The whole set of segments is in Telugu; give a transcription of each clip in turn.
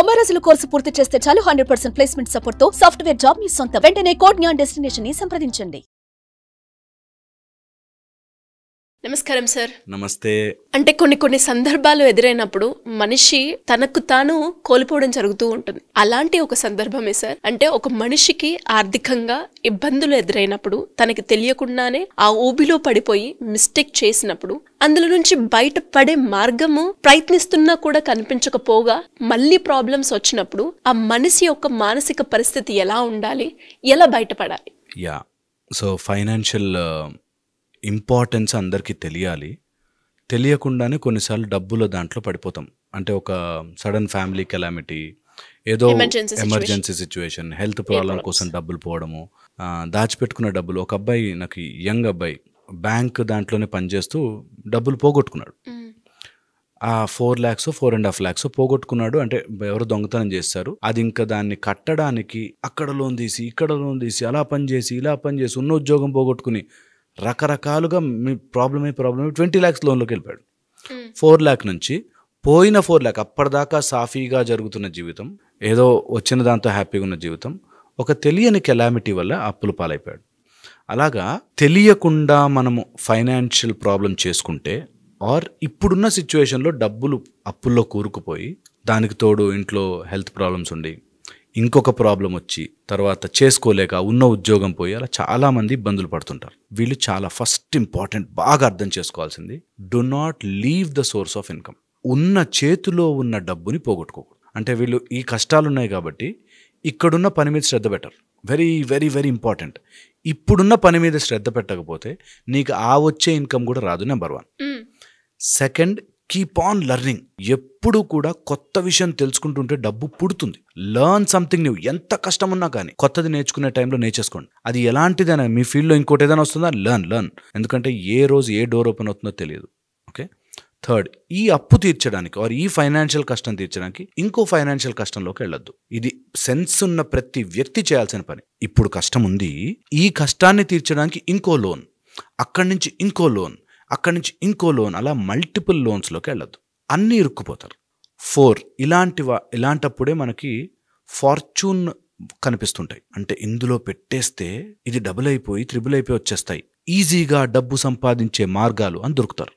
90 రోజుల కోర్సు పూర్తి చేస్తే చాలు 100% ప్లేస్మెంట్ సపోర్ట్ తో సాఫ్ట్వేర్ జాబ్ మీ సొంతం. వెంటనే కోడ్ జ్ఞాన్ డెస్టినేషన్ ని సంప్రదించండి. నమస్కారం సార్. నమస్తే. అంటే కొన్ని సందర్భాలు ఎదురైనప్పుడు మనిషి తనకు తాను కోల్పోవడం జరుగుతూ ఉంటుంది. అలాంటి ఒక సందర్భమే సార్. అంటే ఒక మనిషికి ఆర్థికంగా ఇబ్బందులు ఎదురైనప్పుడు తనకి తెలియకుండానే ఆ ఊబిలో పడిపోయి మిస్టేక్ చేసినప్పుడు అందులో నుంచి బయటపడే మార్గము ప్రయత్నిస్తున్నా కూడా కనిపించకపోగా మళ్ళీ ప్రాబ్లమ్స్ వచ్చినప్పుడు ఆ మనిషి యొక్క మానసిక పరిస్థితి ఎలా ఉండాలి, ఎలా బయటపడాలి? సో ఫైనాన్షియల్ ఇంపార్టెన్స్ అందరికీ తెలియాలి. తెలియకుండానే కొన్నిసార్లు డబ్బుల దాంట్లో పడిపోతాం. అంటే ఒక సడన్ ఫ్యామిలీ కెలామిటీ, ఏదో ఎమర్జెన్సీ సిచ్యువేషన్, హెల్త్ ప్రాబ్లం కోసం డబ్బులు పోవడము, దాచిపెట్టుకున్న డబ్బులు. ఒక అబ్బాయి, నాకు యంగ్ అబ్బాయి, బ్యాంక్ దాంట్లోనే పనిచేస్తూ డబ్బులు పోగొట్టుకున్నాడు. ఆ 4 lakhs 4.5 lakhs పోగొట్టుకున్నాడు. అంటే ఎవరు దొంగతనం చేస్తారు. అది ఇంకా దాన్ని కట్టడానికి అక్కడ లోన్ తీసి ఇక్కడ లోన్ తీసి అలా పనిచేసి ఇలా పనిచేసి ఉన్న ఉద్యోగం పోగొట్టుకుని రకరకాలుగా మీ ప్రాబ్లమ్ 20 lakhs లోన్లోకి వెళ్ళిపోయాడు. 4 lakh నుంచి పోయిన 4 lakh అప్పటిదాకా సాఫీగా జరుగుతున్న జీవితం, ఏదో వచ్చిన దాంతో హ్యాపీగా ఉన్న జీవితం ఒక తెలియని కెలామిటీ వల్ల అప్పుల పాలైపోయాడు. అలాగా తెలియకుండా మనము ఫైనాన్షియల్ ప్రాబ్లం చేసుకుంటే, ఆర్ ఇప్పుడున్న సిచ్యువేషన్లో డబ్బులు అప్పుల్లో కూరుకుపోయి దానికి తోడు ఇంట్లో హెల్త్ ప్రాబ్లమ్స్ ఉండి ఇంకొక ప్రాబ్లం వచ్చి తర్వాత చేసుకోలేక ఉన్న ఉద్యోగం పోయి అలా చాలామంది ఇబ్బందులు పడుతుంటారు. వీళ్ళు చాలా ఫస్ట్ ఇంపార్టెంట్ బాగా అర్థం చేసుకోవాల్సింది, do not leave the source of income. ఉన్న చేతిలో ఉన్న డబ్బుని పోగొట్టుకోకూడదు. అంటే వీళ్ళు ఈ కష్టాలు ఉన్నాయి కాబట్టి ఇక్కడున్న పని మీద శ్రద్ధ పెట్టరు. Very very very important. ఇప్పుడున్న పని మీద శ్రద్ధ పెట్టకపోతే నీకు ఆ వచ్చే ఇన్కమ్ కూడా రాదు. Number 1. Second, keep on learning. ఎప్పుడు కూడా కొత్త విషయం తెలుసుకుంటుంటే డబ్బు పుడుతుంది. Learn something new. ఎంత కష్టం ఉన్నా కానీ కొత్తది నేర్చుకునే టైంలో నేర్చేసుకోండి. అది ఎలాంటిదైనా, మీ ఫీల్డ్లో ఇంకోటి ఏదైనా వస్తుందా, లర్న్. ఎందుకంటే ఏ రోజు ఏ డోర్ ఓపెన్ అవుతుందో తెలియదు. ఓకే. థర్డ్, ఈ అప్పు తీర్చడానికి ఆర్ ఈ ఫైనాన్షియల్ కష్టం తీర్చడానికి ఇంకో ఫైనాన్షియల్ కష్టంలోకి వెళ్ళొద్దు. ఇది సెన్స్ ఉన్న ప్రతి వ్యక్తి చేయాల్సిన పని. ఇప్పుడు కష్టం ఉంది, ఈ కష్టాన్ని తీర్చడానికి ఇంకో లోన్, అక్కడి నుంచి ఇంకో లోన్, అక్కడి నుంచి ఇంకో లోన్, అలా మల్టిపుల్ లోన్స్లోకి వెళ్ళొద్దు. అన్నీ ఇరుక్కుపోతారు. 4, ఇలాంటప్పుడే మనకి ఫార్చ్యూన్ కనిపిస్తుంటాయి. అంటే ఇందులో పెట్టేస్తే ఇది డబుల్ అయిపోయి త్రిబుల్ అయిపోయి వచ్చేస్తాయి, ఈజీగా డబ్బు సంపాదించే మార్గాలు అని దొరుకుతారు.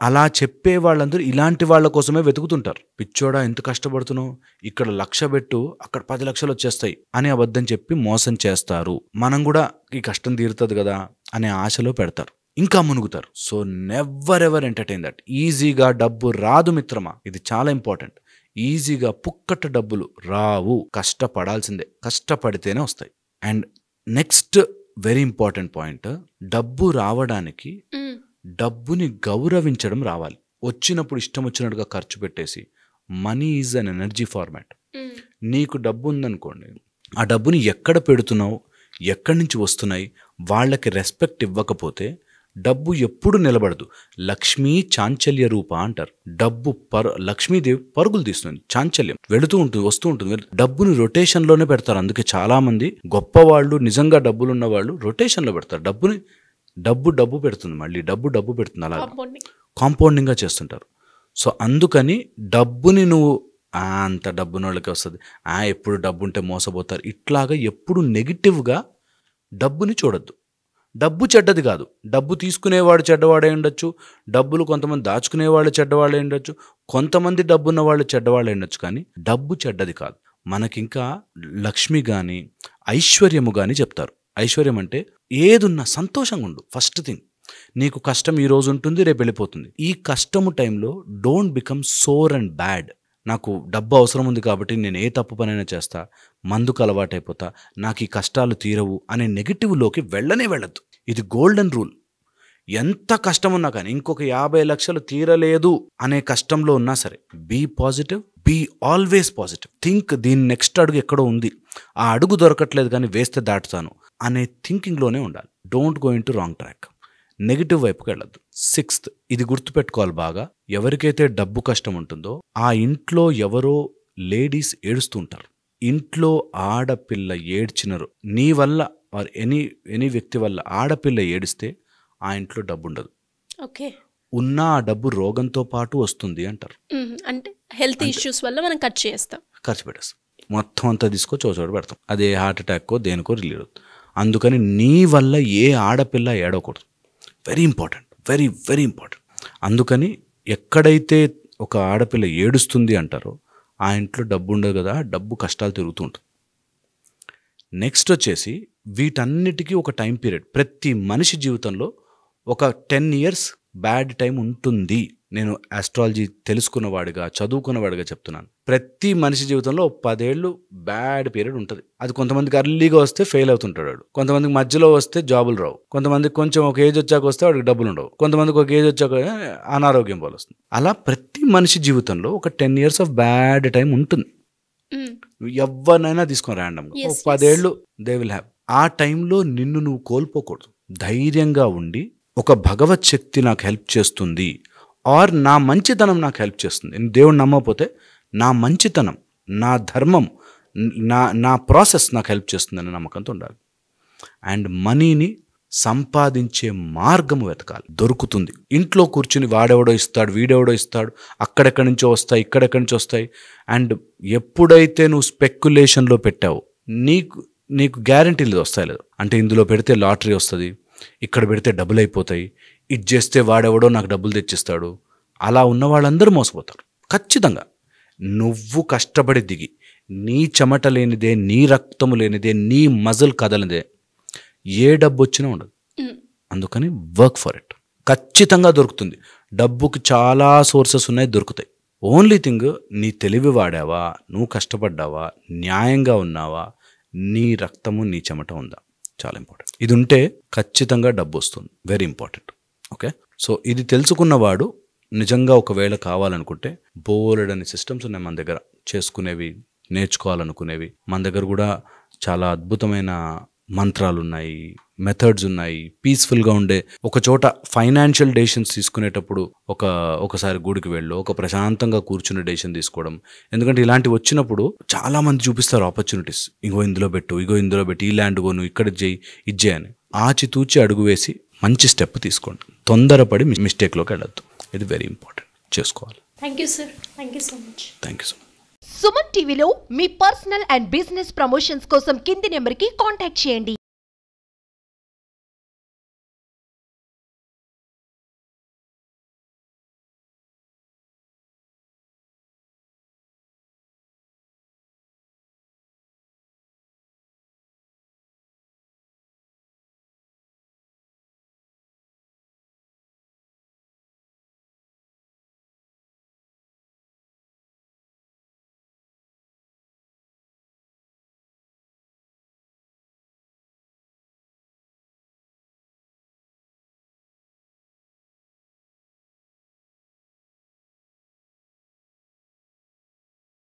అలా చెప్పే వాళ్ళందరూ ఇలాంటి వాళ్ళ కోసమే వెతుకుతుంటారు. పిచ్చోడా ఎంత కష్టపడుతున్నావు, ఇక్కడ 1,00,000 పెట్టు అక్కడ 10 లక్షలు వచ్చేస్తాయి అని అబద్ధం చెప్పి మోసం చేస్తారు. మనం కూడా ఈ కష్టం తీరుతుంది కదా అనే ఆశలో పెడతారు, ఇంకా మునుగుతారు. So never ever entertain that. ఈజీగా డబ్బు రాదు మిత్రమా, ఇది చాలా ఇంపార్టెంట్. ఈజీగా పుక్కట డబ్బులు రావు, కష్టపడాల్సిందే. కష్టపడితేనే వస్తాయి. And next very important point, డబ్బు రావడానికి డబ్బుని గౌరవించడం రావాలి. వచ్చినప్పుడు ఇష్టం వచ్చినట్టుగా ఖర్చు పెట్టేసి, money is an energy format. నీకు డబ్బు ఉందనుకోండి, ఆ డబ్బుని ఎక్కడ పెడుతున్నావు, ఎక్కడి నుంచి వస్తున్నాయి, వాళ్ళకి రెస్పెక్ట్ ఇవ్వకపోతే డబ్బు ఎప్పుడు నిలబడదు. లక్ష్మీ చాంచల్య రూప అంటారు. డబ్బు లక్ష్మీదేవి పరుగులు తీస్తుంది, చాంచల్యం వెళుతూ ఉంటుంది, వస్తూ ఉంటుంది. డబ్బుని రొటేషన్లోనే పెడతారు. అందుకే చాలామంది గొప్పవాళ్ళు, నిజంగా డబ్బులున్న వాళ్ళు రొటేషన్లో పెడతారు. డబ్బు పెడుతుంది, మళ్ళీ డబ్బు పెడుతుంది. అలా కాంపౌండింగ్గా చేస్తుంటారు. సో అందుకని డబ్బుని నువ్వు అంత డబ్బున వాళ్ళకి వస్తుంది, ఎప్పుడు డబ్బు ఉంటే మోసపోతారు, ఇట్లాగా ఎప్పుడు నెగిటివ్గా డబ్బుని చూడొద్దు. డబ్బు చెడ్డది కాదు. డబ్బు తీసుకునేవాడు చెడ్డవాడే ఉండొచ్చు, డబ్బులు కొంతమంది దాచుకునేవాళ్ళు చెడ్డవాళ్ళే ఉండొచ్చు, కొంతమంది డబ్బున్న వాళ్ళు చెడ్డవాళ్ళే ఉండొచ్చు. కానీ డబ్బు చెడ్డది కాదు. మనకింకా లక్ష్మి కానీ ఐశ్వర్యము కానీ చెప్తారు. ఐశ్వర్యం అంటే ఏదున్నా సంతోషంగా ఉండు. ఫస్ట్ థింగ్, నీకు కష్టం ఈ రోజు ఉంటుంది, రేపు వెళ్ళిపోతుంది. ఈ కష్టము టైంలో don't become sour and bad. నాకు డబ్బు అవసరం ఉంది కాబట్టి నేను ఏ తప్పు పనైనా చేస్తా, మందుకు అలవాటైపోతా, నాకు ఈ కష్టాలు తీరవు అనే నెగిటివ్లోకి వెళ్ళొద్దు. ఇది గోల్డెన్ రూల్. ఎంత కష్టం ఉన్నా కానీ, ఇంకొక 50 లక్షలు తీరలేదు అనే కష్టంలో ఉన్నా సరే, be positive, be always positive. Think దీని నెక్స్ట్ అడుగు ఎక్కడో ఉంది, ఆ అడుగు దొరకట్లేదు కానీ వేస్తే దాటుతాను అనే థింకింగ్లోనే ఉండాలి. Don't go in to wrong track. Negative వైపుకి వెళ్ళద్దు. 6th, ఇది గుర్తుపెట్టుకోవాలి బాగా. ఎవరికైతే డబ్బు కష్టం ఉంటుందో ఆ ఇంట్లో ఎవరో లేడీస్ ఏడుస్తూ ఉంటారు. ఇంట్లో ఆడపిల్ల ఏడ్చినరు, నీ వల్ల ఆర్ ఎనీ వ్యక్తి వల్ల ఆడపిల్ల ఏడిస్తే ఆ ఇంట్లో డబ్బు ఉండదు. ఓకే. ఉన్న ఆ డబ్బు రోగంతో పాటు వస్తుంది అంటారు. అంటే హెల్త్ ఇష్యూస్ వల్ల మనం ఖర్చు పెట్టేస్తాం, మొత్తం అంతా తీసుకొచ్చి చోట పెడతాం. అదే హార్ట్ అటాక్కో దేనికో రిలీవ్ అవుతుంది. అందుకని నీ వల్ల ఏ ఆడపిల్ల ఏడవకూడదు. Very important, very very important. అందుకని ఎక్కడైతే ఒక ఆడపిల్ల ఏడుస్తుంది అంటారో ఆ ఇంట్లో డబ్బు ఉండదు కదా, డబ్బు కష్టాలు తిరుగుతూ ఉంటుంది. నెక్స్ట్ వచ్చేసి వీటన్నిటికీ ఒక టైం పీరియడ్. ప్రతి మనిషి జీవితంలో ఒక 10 years బ్యాడ్ టైం ఉంటుంది. నేను ఆస్ట్రాలజీ తెలుసుకున్నవాడిగా, చదువుకున్నవాడిగా చెప్తున్నాను. ప్రతి మనిషి జీవితంలో 10 ఏళ్ళు బ్యాడ్ పీరియడ్ ఉంటుంది. అది కొంతమందికి అర్లీగా వస్తే ఫెయిల్ అవుతుంటాడు వాడు, కొంతమందికి మధ్యలో వస్తే జాబులు రావు, కొంతమందికి కొంచెం ఒక ఏజ్ వచ్చాక వస్తే వాడికి డబ్బులు ఉండవు, కొంతమందికి ఒక ఏజ్ వచ్చాక అనారోగ్యం పోలు వస్తుంది. అలా ప్రతి మనిషి జీవితంలో ఒక 10 years ఆఫ్ బ్యాడ్ టైం ఉంటుంది. ఎవరినైనా తీసుకొని ర్యాండమ్గా ఒక 10 ఏళ్ళు దే విల్ హ్యావ్. ఆ టైంలో నిన్ను నువ్వు కోల్పోకూడదు. ధైర్యంగా ఉండి ఒక భగవత్ శక్తి నాకు హెల్ప్ చేస్తుంది, ఆర్ నా మంచితనం నాకు హెల్ప్ చేస్తుంది. నేను దేవుడు నమ్మకపోతే నా మంచితనం, నా ధర్మం, నా ప్రాసెస్ నాకు హెల్ప్ చేస్తుందని నమ్మకంతో ఉండాలి. అండ్ మనీని సంపాదించే మార్గము వెతకాలి, దొరుకుతుంది. ఇంట్లో కూర్చుని వాడెవడో ఇస్తాడు, వీడెవడో ఇస్తాడు, అక్కడెక్కడి నుంచో వస్తాయి, ఇక్కడెక్కడి నుంచి వస్తాయి. అండ్ ఎప్పుడైతే నువ్వు స్పెక్యులేషన్లో పెట్టావో నీకు గ్యారంటీ లేదు వస్తాయి లేదు. అంటే ఇందులో పెడితే లాటరీ వస్తుంది, ఇక్కడ పెడితే డబ్బులు అయిపోతాయి, ఇది చేస్తే వాడెవడో నాకు డబ్బులు తెచ్చిస్తాడు, అలా ఉన్న వాళ్ళందరూ మోసపోతారు. ఖచ్చితంగా నువ్వు కష్టపడి దిగి, నీ చెమట లేనిదే, నీ రక్తము లేనిదే, నీ మజల్ కదలనిదే ఏ డబ్బు వచ్చినా ఉండదు. అందుకని వర్క్ ఫర్ ఇట్. ఖచ్చితంగా దొరుకుతుంది. డబ్బుకి చాలా సోర్సెస్ ఉన్నాయి, దొరుకుతాయి. ఓన్లీ థింగ్ నీ తెలివి వాడావా, నువ్వు కష్టపడ్డావా, న్యాయంగా ఉన్నావా, నీ రక్తము నీ చెమట ఉందా, చాలా ఇంపార్టెంట్. ఇది ఉంటే ఖచ్చితంగా డబ్బు వస్తుంది. Very important. ఓకే, సో ఇది తెలుసుకున్నవాడు నిజంగా ఒకవేళ కావాలనుకుంటే బోలెడని సిస్టమ్స్ ఉన్నాయి మన దగ్గర, చేసుకునేవి, నేర్చుకోవాలనుకునేవి. మన దగ్గర కూడా చాలా అద్భుతమైన మంత్రాలు ఉన్నాయి, మెథడ్స్ ఉన్నాయి. పీస్ఫుల్గా ఉండే ఒక చోట ఫైనాన్షియల్ డెసిషన్స్ తీసుకునేటప్పుడు ఒకసారి గుడికి వెళ్ళు, ఒక ప్రశాంతంగా కూర్చునే డెసిషన్ తీసుకోవడం. ఎందుకంటే ఇలాంటివి వచ్చినప్పుడు చాలా మంది చూపిస్తారు ఆపర్చునిటీస్. ఇంకో ఇందులో పెట్టు, ఇందులో పెట్టి, ఈ ల్యాండ్ కొను, ఇక్కడ చేయి, ఇది చేయని. ఆచితూచి అడుగు వేసి మంచి స్టెప్ తీసుకోండి. తొందరపడి మిస్టేక్లోకి వెళ్ళొద్దు. ఇది వెరీ ఇంపార్టెంట్, చేసుకోవాలి. Thank you sir, thank you so much. Thank you so much. Suman టీవీలో మీ పర్సనల్ అండ్ బిజినెస్ ప్రమోషన్స్ కోసం కింది నెంబర్కి కాంటాక్ట్ చేయండి.